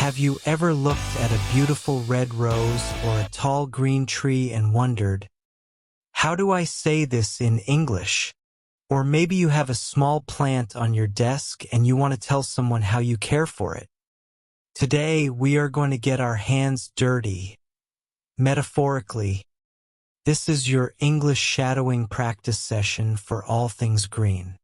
Have you ever looked at a beautiful red rose or a tall green tree and wondered, how do I say this in English? Or maybe you have a small plant on your desk and you want to tell someone how you care for it. Today, we are going to get our hands dirty. Metaphorically, this is your English shadowing practice session for all things green.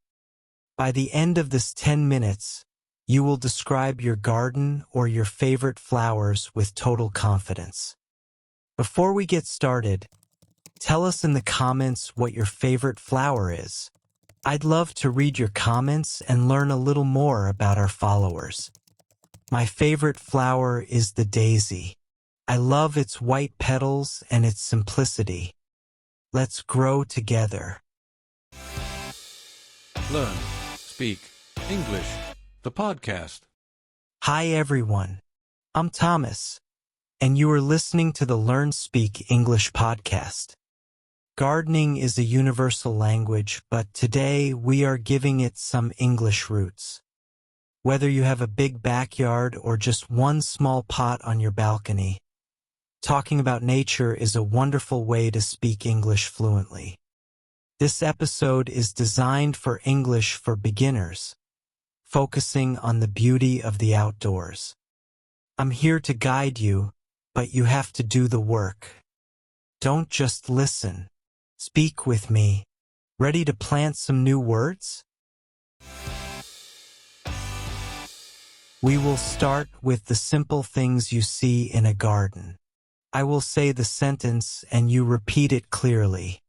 By the end of this 10 minutes, you will describe your garden or your favorite flowers with total confidence. Before we get started, tell us in the comments what your favorite flower is. I'd love to read your comments and learn a little more about our followers. My favorite flower is the daisy. I love its white petals and its simplicity. Let's grow together. Learn, Speak, English, the podcast. Hi everyone, I'm Thomas, and you are listening to the Learn, Speak English podcast. Gardening is a universal language, but today we are giving it some English roots. Whether you have a big backyard or just one small pot on your balcony, talking about nature is a wonderful way to speak English fluently. This episode is designed for English for beginners, focusing on the beauty of the outdoors. I'm here to guide you, but you have to do the work. Don't just listen. Speak with me. Ready to plant some new words? We will start with the simple things you see in a garden. I will say the sentence and you repeat it clearly.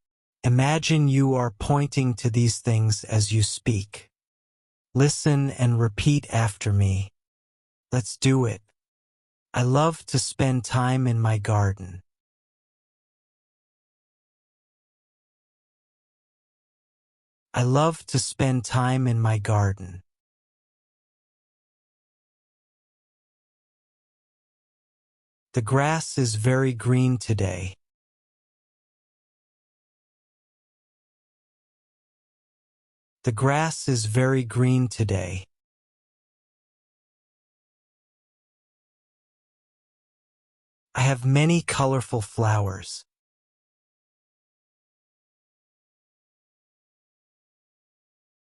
Imagine you are pointing to these things as you speak. Listen and repeat after me. Let's do it. I love to spend time in my garden. I love to spend time in my garden. The grass is very green today. The grass is very green today. I have many colorful flowers.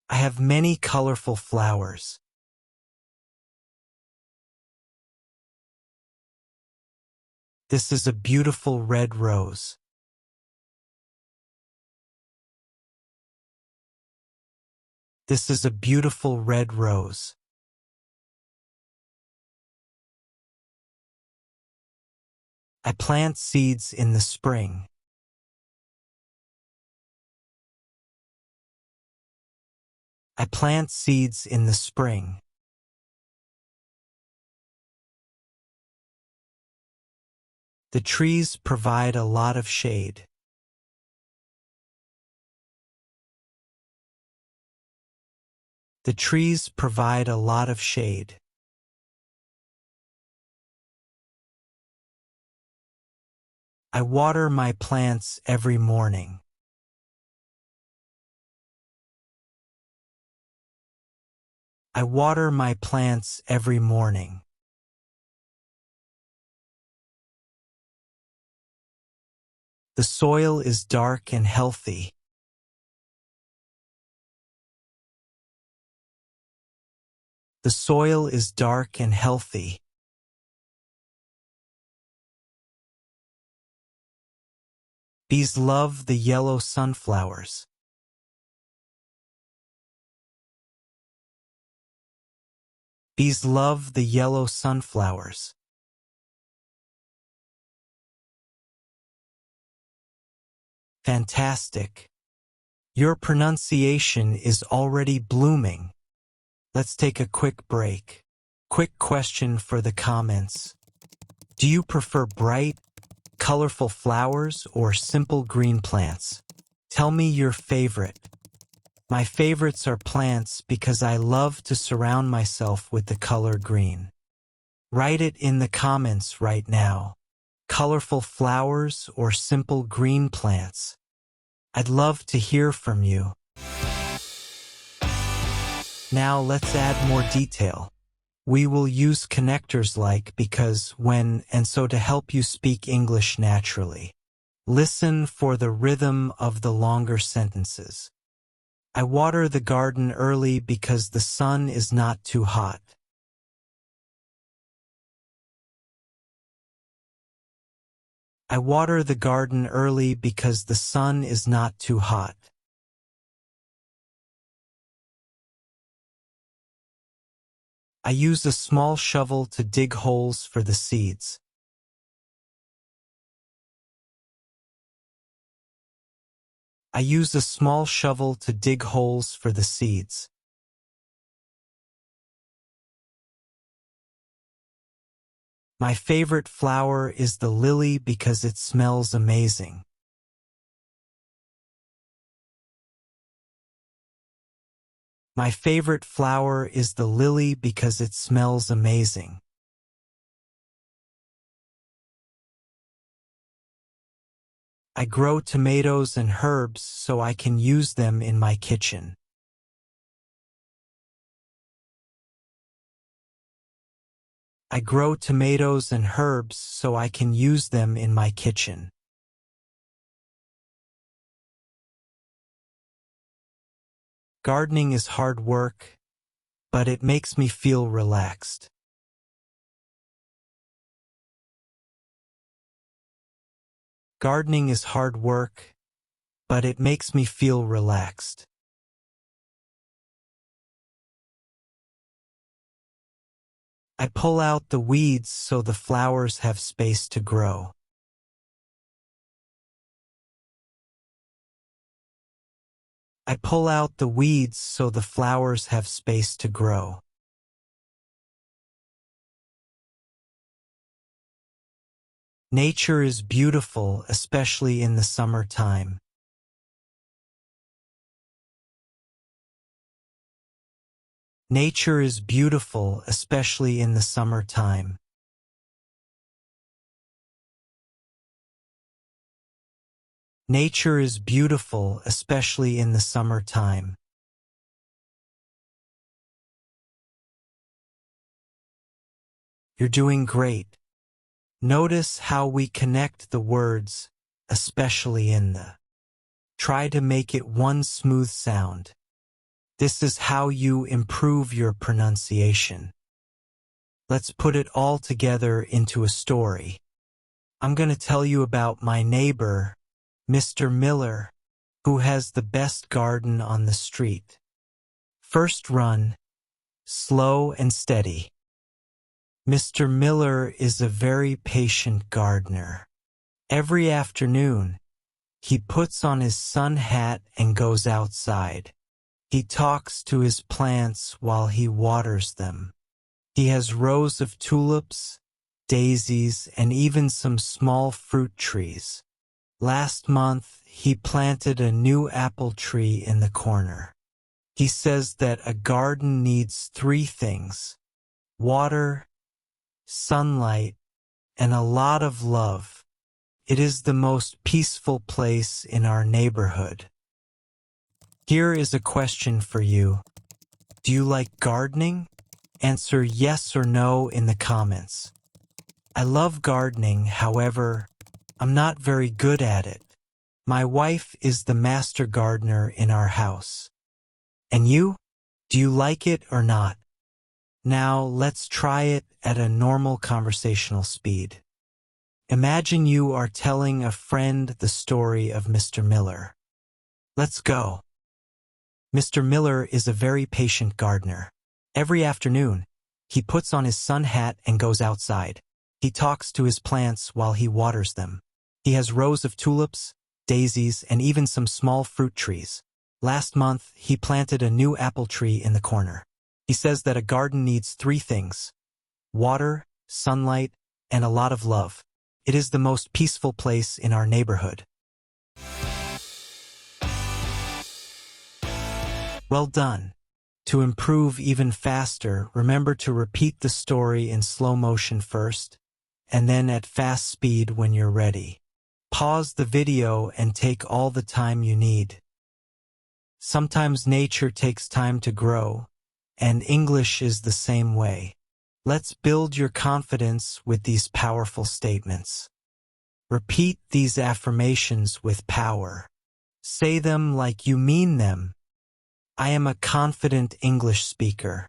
I have many colorful flowers. This is a beautiful red rose. This is a beautiful red rose. I plant seeds in the spring. I plant seeds in the spring. The trees provide a lot of shade. The trees provide a lot of shade. I water my plants every morning. I water my plants every morning. The soil is dark and healthy. The soil is dark and healthy. Bees love the yellow sunflowers. Bees love the yellow sunflowers. Fantastic. Your pronunciation is already blooming. Let's take a quick break. Quick question for the comments. Do you prefer bright, colorful flowers or simple green plants? Tell me your favorite. My favorites are plants because I love to surround myself with the color green. Write it in the comments right now. Colorful flowers or simple green plants? I'd love to hear from you. Now let's add more detail. We will use connectors like, because, when, and so to help you speak English naturally. Listen for the rhythm of the longer sentences. I water the garden early because the sun is not too hot. I water the garden early because the sun is not too hot. I use a small shovel to dig holes for the seeds. I use a small shovel to dig holes for the seeds. My favorite flower is the lily because it smells amazing. My favorite flower is the lily because it smells amazing. I grow tomatoes and herbs so I can use them in my kitchen. I grow tomatoes and herbs so I can use them in my kitchen. Gardening is hard work, but it makes me feel relaxed. Gardening is hard work, but it makes me feel relaxed. I pull out the weeds so the flowers have space to grow. I pull out the weeds so the flowers have space to grow. Nature is beautiful, especially in the summertime. Nature is beautiful, especially in the summertime. Nature is beautiful, especially in the summertime. You're doing great. Notice how we connect the words, especially in the. Try to make it one smooth sound. This is how you improve your pronunciation. Let's put it all together into a story. I'm going to tell you about my neighbor, Mr. Miller, who has the best garden on the street. First run, slow and steady. Mr. Miller is a very patient gardener. Every afternoon, he puts on his sun hat and goes outside. He talks to his plants while he waters them. He has rows of tulips, daisies, and even some small fruit trees. Last month, he planted a new apple tree in the corner. He says that a garden needs 3 things: water, sunlight, and a lot of love. It is the most peaceful place in our neighborhood. Here is a question for you. Do you like gardening? Answer yes or no in the comments. I love gardening, however, I'm not very good at it. My wife is the master gardener in our house. And you? Do you like it or not? Now let's try it at a normal conversational speed. Imagine you are telling a friend the story of Mr. Miller. Let's go. Mr. Miller is a very patient gardener. Every afternoon, he puts on his sun hat and goes outside. He talks to his plants while he waters them. He has rows of tulips, daisies, and even some small fruit trees. Last month, he planted a new apple tree in the corner. He says that a garden needs 3 things: water, sunlight, and a lot of love. It is the most peaceful place in our neighborhood. Well done. To improve even faster, remember to repeat the story in slow motion first, and then at fast speed when you're ready. Pause the video and take all the time you need. Sometimes nature takes time to grow, and English is the same way. Let's build your confidence with these powerful statements. Repeat these affirmations with power. Say them like you mean them. I am a confident English speaker.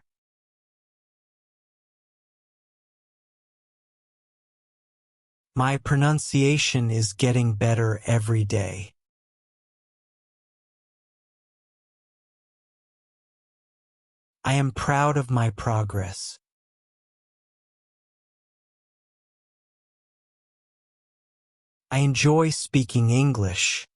My pronunciation is getting better every day. I am proud of my progress. I enjoy speaking English.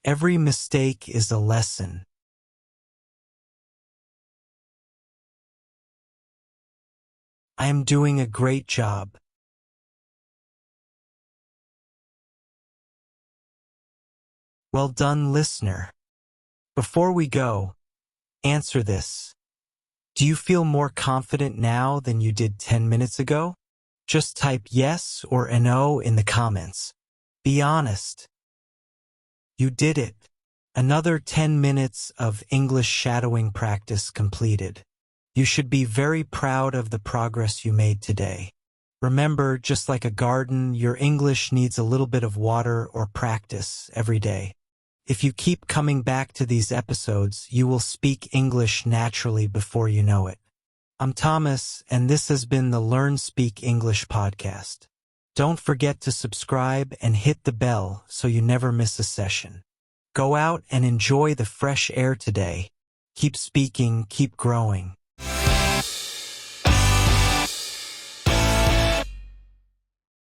Every mistake is a lesson. I am doing a great job. Well done, listener. Before we go, answer this. Do you feel more confident now than you did 10 minutes ago? Just type yes or no in the comments. Be honest. You did it. Another 10 minutes of English shadowing practice completed. You should be very proud of the progress you made today. Remember, just like a garden, your English needs a little bit of water or practice every day. If you keep coming back to these episodes, you will speak English naturally before you know it. I'm Thomas, and this has been the Learn Speak English podcast. Don't forget to subscribe and hit the bell so you never miss a session. Go out and enjoy the fresh air today. Keep speaking, keep growing.